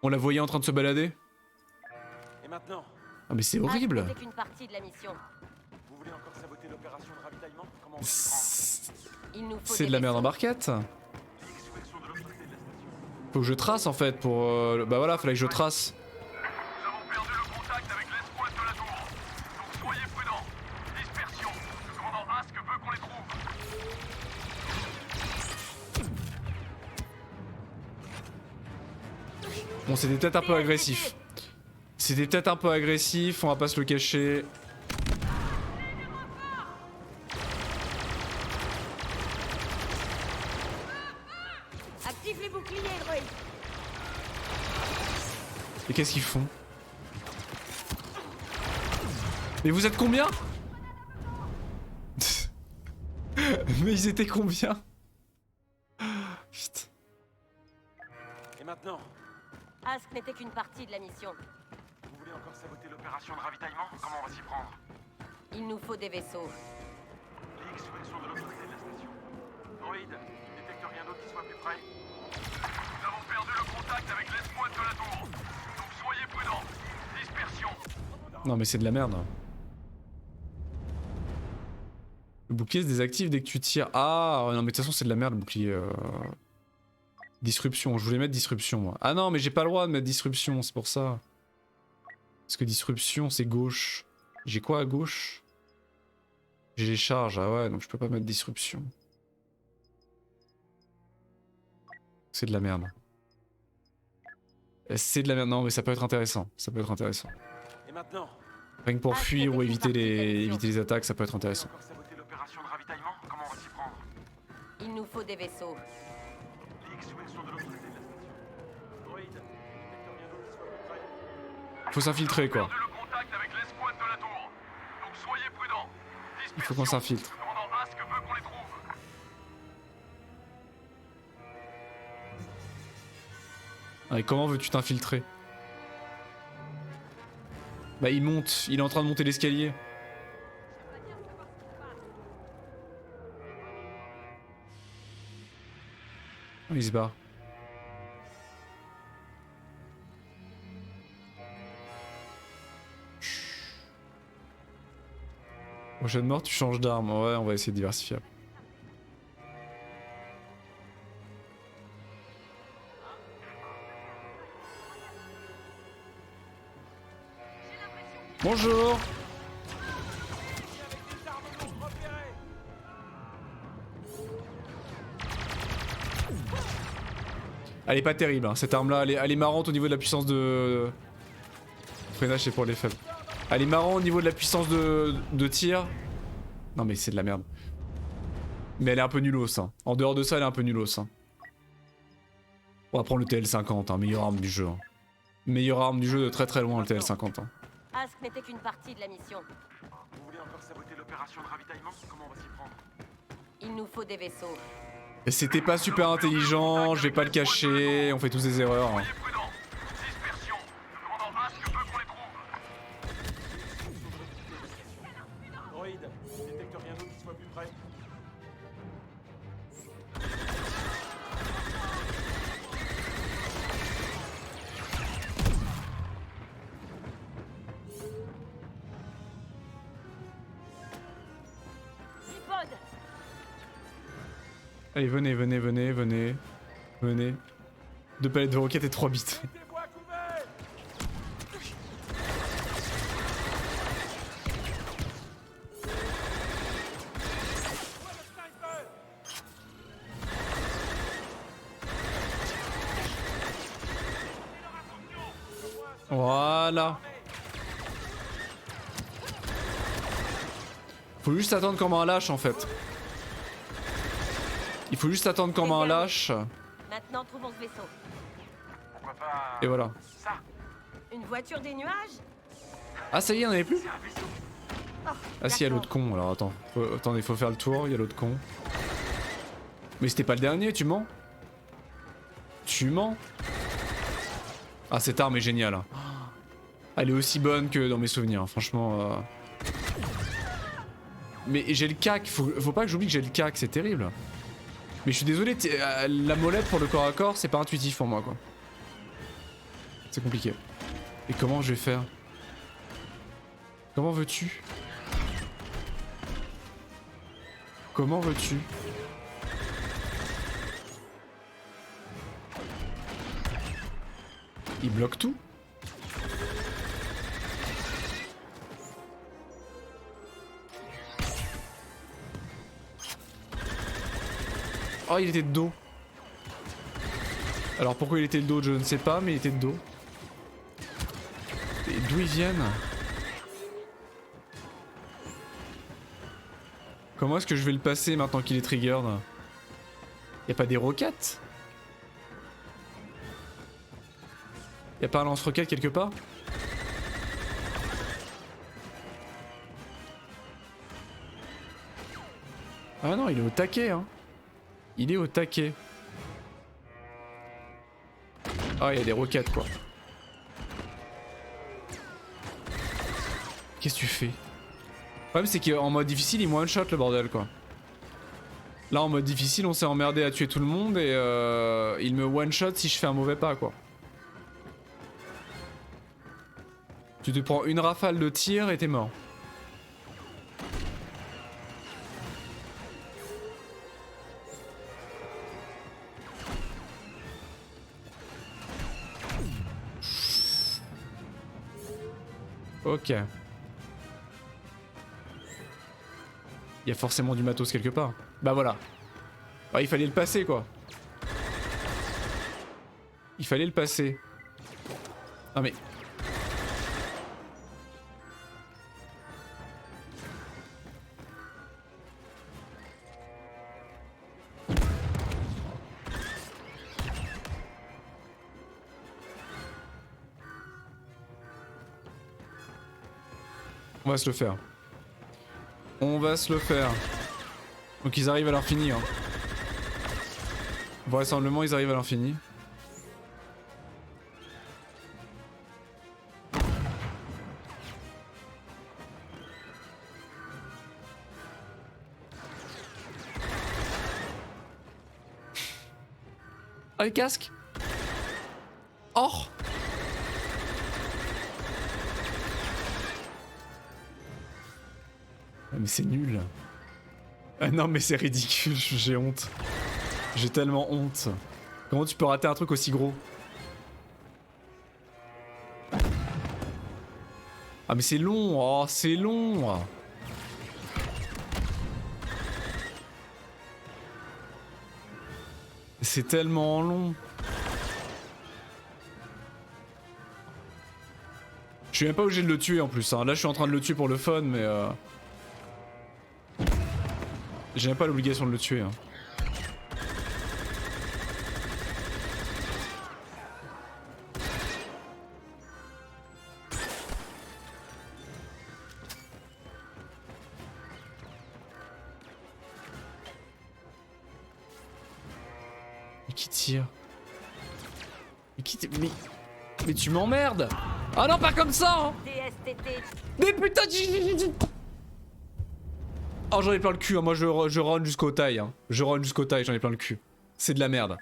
On la voyait en train de se balader. Et maintenant, Ah mais c'est horrible. C'est qu'une partie de la mission. vous voulez encore saboter l'opération de ravitaillement? Comment on Il nous faut C'est de des la merde en vaisseaux. barquette. Faut que je trace en fait pour... Bah voilà, fallait que je trace. Nous avons perdu le contact avec l'escouade de la tour. Donc soyez prudents. Dispersion. Le commandant Ask veut qu'on les trouve. Bon, c'était peut-être un peu agressif. C'était peut-être un peu agressif, on va pas se le cacher. Active les boucliers, droïde. Et qu'est-ce qu'ils font? Mais vous êtes combien? Mais ils étaient combien? Putain. Et maintenant, Ask n'était qu'une partie de la mission. vous voulez encore saboter l'opération de ravitaillement? Comment on va s'y prendre? Il nous faut des vaisseaux. Les X-Wing sont de l'autre côté de la station. Droïde, tu détectes rien d'autre qui soit plus près? Nous avons perdu le contact avec l'escouade de la tour. Donc soyez prudents. Dispersion. Non mais c'est de la merde. Le bouclier se désactive dès que tu tires. Ah ouais, non mais de toute façon c'est de la merde le bouclier. Disruption, je voulais mettre disruption moi. Ah non mais j'ai pas le droit de mettre disruption, c'est pour ça. Parce que disruption c'est gauche. J'ai quoi à gauche? J'ai les charges, ah ouais donc je peux pas mettre disruption. C'est de la merde. C'est de la merde, non mais ça peut être intéressant, ça peut être intéressant. Et maintenant? Rien que pour fuir ou éviter les attaques, ça peut être intéressant. Encore saboter l'opération de ravitaillement? Comment on va s'y prendre? Il nous faut des vaisseaux. Les X-Wing sont de l'autre côté de la station. Droïde, détecteur bien d'eau qui soit à peu près. Faut s'infiltrer quoi. Perdu le contact avec l'escouade de la tour. Donc soyez prudents. Il faut qu'on s'infiltre. Le commandant Ask veut qu'on les trouve. Et comment veux-tu t'infiltrer? Bah il monte, il est en train de monter l'escalier. Oh, il se barre. Prochaine mort, tu changes d'arme. Ouais, on va essayer de diversifier. Bonjour. Elle est pas terrible, hein. Cette arme là, elle est marrante au niveau de la puissance de... Freinage c'est pour les faibles. Elle est marrante au niveau de la puissance de tir. Non mais c'est de la merde. Mais elle est un peu nulos, hein. En dehors de ça, elle est un peu nulos, hein. On va prendre le TL50, hein. Meilleure arme du jeu, hein. Meilleure arme du jeu de très très loin, le TL50, hein. Ask n'était qu'une partie de la mission. Vous voulez encore saboter l'opération de ravitaillement? Comment on va s'y prendre? Il nous faut des vaisseaux. Et c'était pas super intelligent, je vais pas le cacher, on fait tous des erreurs, hein. Soyez prudents. Dispersion. Le commandant Ask veut qu'on les trouve. Droïde, détecteur bien d'eau qui soit plus près. Tripod. Allez, venez, venez, venez, venez. Venez. 2 palettes de roquettes et 3 bits. Mettez-vous à couvert! Voilà. Faut juste attendre comment un lâche en fait. Il faut juste attendre comment un lâche. Maintenant, trouvons ce vaisseau. Pourquoi pas... Et voilà. Ça! Une voiture des nuages? Ah ça y est, on avait plus? C'est un vaisseau! Oh, Ah si, il y a l'autre con, alors attends. Attendez, faut faire le tour, il y a l'autre con. Mais c'était pas le dernier, tu mens? Tu mens? Ah cette arme est géniale, hein. Elle est aussi bonne que dans mes souvenirs, hein. Franchement... Mais j'ai le cac, faut pas que j'oublie que j'ai le cac, c'est terrible. Mais je suis désolé, la molette pour le corps à corps, c'est pas intuitif pour moi quoi. C'est compliqué. Et comment je vais faire? Comment veux-tu? Comment veux-tu? Il bloque tout? Oh, il était de dos. Alors pourquoi il était de dos, je ne sais pas, mais il était de dos. Et d'où ils viennent? Comment est-ce que je vais le passer maintenant qu'il est triggered? Y'a pas des roquettes? Y'a pas un lance-roquette quelque part? Ah non, il est au taquet, hein. Il est au taquet. Ah, il y a des roquettes, quoi. Qu'est-ce que tu fais? Le problème, c'est qu'en mode difficile, il me one-shot le bordel, quoi. Là, en mode difficile, on s'est emmerdé à tuer tout le monde et il me one-shot si je fais un mauvais pas, quoi. Tu te prends une rafale de tir et t'es mort. Ok. Il y a forcément du matos quelque part. Bah voilà. Bah, il fallait le passer quoi. Il fallait le passer. Non mais... On va se le faire. On va se le faire. Donc ils arrivent à l'infini. Hein. Vraisemblablement ils arrivent à l'infini. Ah les casques. Oh. Mais c'est nul. Ah non mais c'est ridicule, j'ai honte. J'ai tellement honte. Comment tu peux rater un truc aussi gros? Ah mais c'est long, oh c'est long. C'est tellement long. Je suis même pas obligé de le tuer en plus, hein. Là je suis en train de le tuer pour le fun mais j'ai même pas l'obligation de le tuer. Hein. Mais qui tire? Mais qui tire? Mais tu m'emmerdes! Ah non, pas comme ça! Hein. DSTT. Mais putain! Oh j'en ai plein le cul, hein. Moi je run jusqu'au taille. Hein. Je run jusqu'au taille, j'en ai plein le cul. C'est de la merde.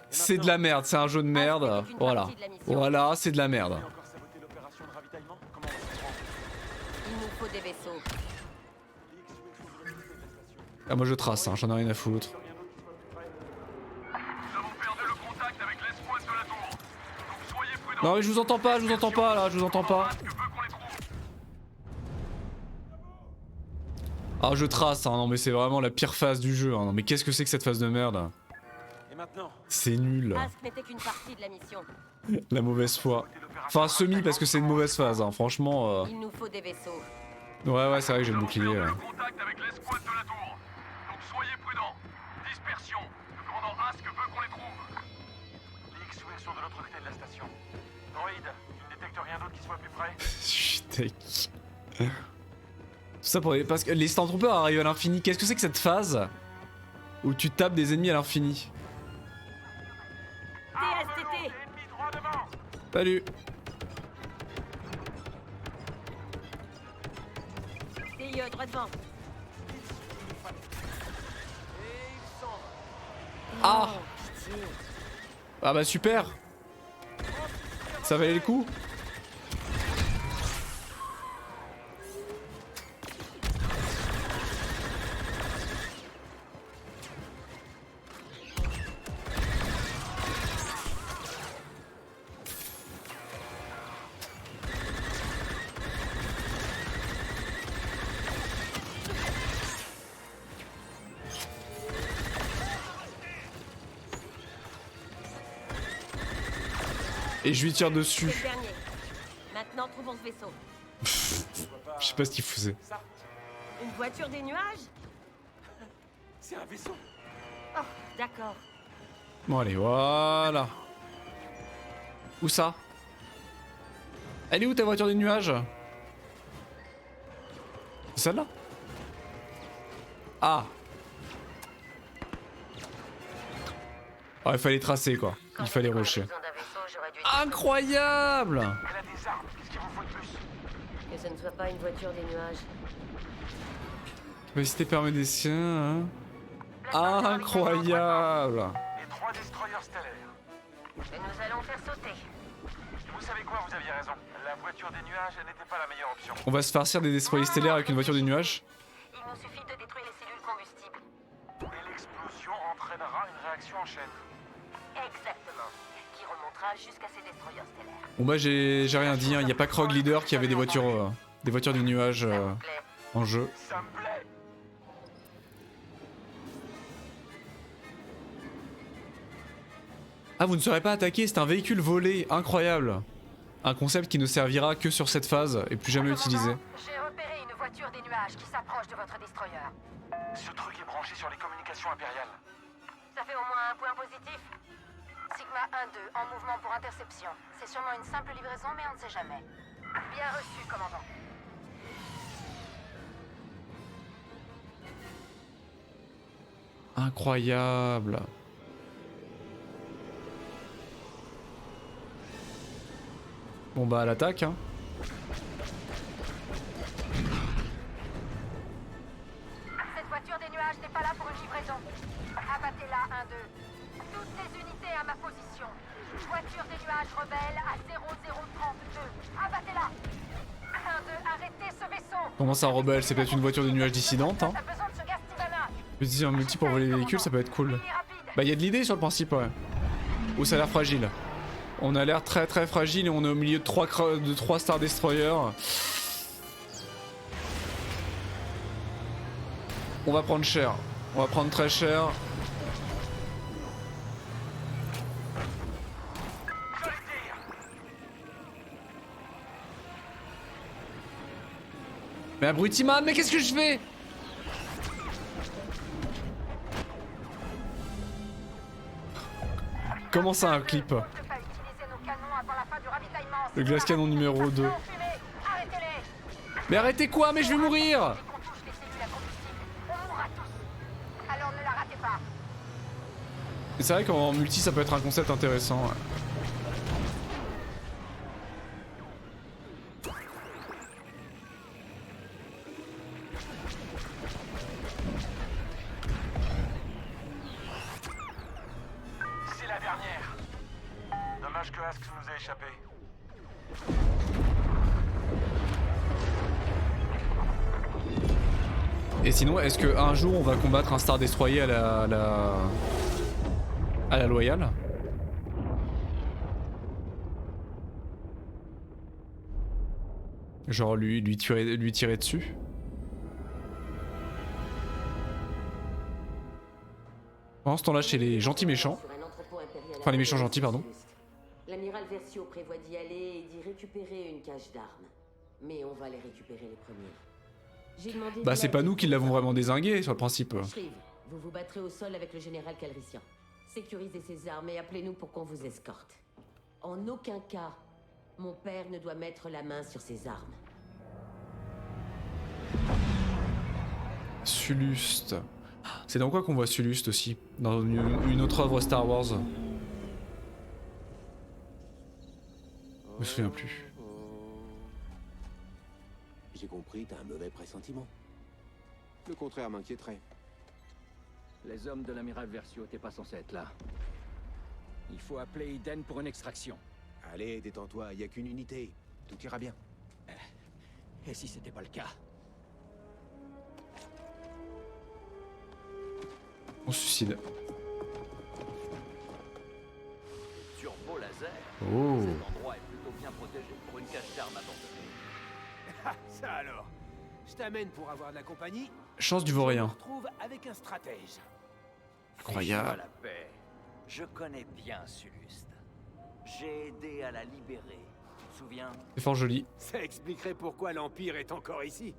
C'est de la merde, c'est un jeu de merde. Voilà. Voilà, c'est de la merde. Encore saboté l'opération de ravitaillement? Comment on s'y prend? Il nous faut des vaisseaux. Ah moi je trace, hein. J'en ai rien à foutre. Nous avons perdu le contact avec l'escouade de la tour. Donc soyez prudents. Non mais je vous entends pas là, je vous entends pas. Que veut qu'on les trouve. Ah je trace, hein. Non mais c'est vraiment la pire phase du jeu. Hein. Non mais qu'est-ce que c'est que cette phase de merde? Et maintenant? C'est nul. Ask n'était qu'une partie de la mission. La mauvaise foi. Enfin semi parce que c'est une mauvaise phase, hein. Franchement. Il nous faut des vaisseaux. Ouais c'est vrai que j'ai le bouclier. Le contact avec l'escouade de la tour. Donc soyez prudents. Dispersion. Le commandant Ask veut qu'on les trouve. Les X-Wing sont de l'autre côté de la station. Droïde, tu ne détectes rien d'autre qui soit plus près? Chut. Tout ça pour parce que les Stormtroopers arrivent à l'infini. Qu'est-ce que c'est que cette phase où tu tapes des ennemis à l'infini? DSTT. Ennemi droit devant. Salut. DIE droit devant. Ah. Oh, pitié. Ah bah super. Ça valait le coup. Et je lui tire dessus. C'est le dernier. Maintenant, trouvons ce vaisseau. Je sais pas ce qu'il faisait. Ça, Une voiture des nuages? c'est un vaisseau. Oh, d'accord. Bon allez, voilà. Où ça? Elle est où ta voiture des nuages? C'est celle-là? Ah. Ah il fallait tracer quoi. Il fallait rusher. Incroyable! Elle a des armes. Qu'est-ce qu'il vous faut de plus? Que ce ne soit pas une voiture des nuages. Capacité permédécien, hein. Incroyable! Les 3 destroyers stellaires. Et nous allons faire sauter. Vous savez quoi, vous aviez raison. La voiture des nuages n'était pas la meilleure option. On va se farcir des destroyers stellaires avec une voiture des nuages? Il nous suffit de détruire les cellules combustibles. Et l'explosion entraînera une réaction en chaîne. Exactement. qui remontera jusqu'à ses destroyers stellaires. Bon bah j'ai rien dit, hein. Y a pas Krog Leader qui avait des voitures du nuage Ça vous plaît? en jeu. Ça me plaît. Ah, vous ne serez pas attaqué, c'est un véhicule volé, incroyable. Un concept qui ne servira que sur cette phase et plus jamais utilisé. J'ai repéré une voiture des nuages qui s'approche de votre destroyer. Ce truc est branché sur les communications impériales. Ça fait au moins un point positif. Sigma 1-2 en mouvement pour interception. C'est sûrement une simple livraison, mais on ne sait jamais. Bien reçu, commandant. Incroyable. Bon bah à l'attaque hein. Cette voiture des nuages n'est pas là pour une livraison. Abattez-la 1-2. Toutes les unités à ma position. Voiture des nuages rebelle à 0032. Abattez-la. 1-2, arrêtez ce vaisseau. Comment ça rebelle? C'est peut-être une voiture de nuages dissidente hein. A besoin de ce gaz Tivana. Je me dis un multi pour voler les véhicules ça peut être cool. Oui, rapide. Bah y a de l'idée sur le principe ouais. Ou ça a l'air fragile. On a l'air très très fragile et on est au milieu de 3 Star Destroyers. On va prendre cher. On va prendre très cher. Mais abruti-man, mais qu'est-ce que je fais? Comment ça un clip? Ne pas utiliser nos canons avant la fin du ravitaillement. Le glace canon numéro 2. Arrêtez-les. Mais arrêtez quoi? Mais je vais mourir! Dès qu'on touche les cellules à combustible, on mourra tous. Alors ne la ratez pas. Mais c'est vrai qu'en multi ça peut être un concept intéressant. Ouais. C'est la dernière. Dommage que Ask nous a échappé. Et sinon, est-ce que un jour on va combattre un Star Destroyer à la loyale? Genre lui tirer dessus? Pendant ce temps-là, chez les gentils méchants. Enfin, les méchants gentils, pardon. L'amiral Versio prévoit d'y aller et d'y récupérer une cache d'armes. Mais on va les récupérer les premiers. J'ai demandé Bah de c'est l'aide pas nous aux qui l'avons soldats. vraiment dézingué sur le principe. Shriv, vous vous battrez au sol avec le général Calrissian. Sécurisez ses armes et appelez-nous pour qu'on vous escorte. En aucun cas, mon père ne doit mettre la main sur ses armes. Suluste. C'est dans quoi qu'on voit Suluste aussi? Dans une autre œuvre Star Wars. Je me souviens plus. J'ai compris, t'as un mauvais pressentiment. Le contraire m'inquiéterait. Les hommes de l'amiral Versio n'étaient pas censés être là. Il faut appeler Eden pour une extraction. Allez, détends-toi, y a qu'une unité. Tout ira bien. Et si c'était pas le cas? On se suicide. Turbo laser. Oh. Cet endroit est plutôt bien protégé pour une cache d'armes abandonnée. Ah, ça alors. Je t'amène pour avoir de la compagnie. Chance du Je me vaurien. retrouve avec un stratège. Incroyable. la paix. Je connais bien Suluste. J'ai aidé à la libérer. Tu te souviens? C'est fort joli. Ça expliquerait pourquoi l'Empire est encore ici.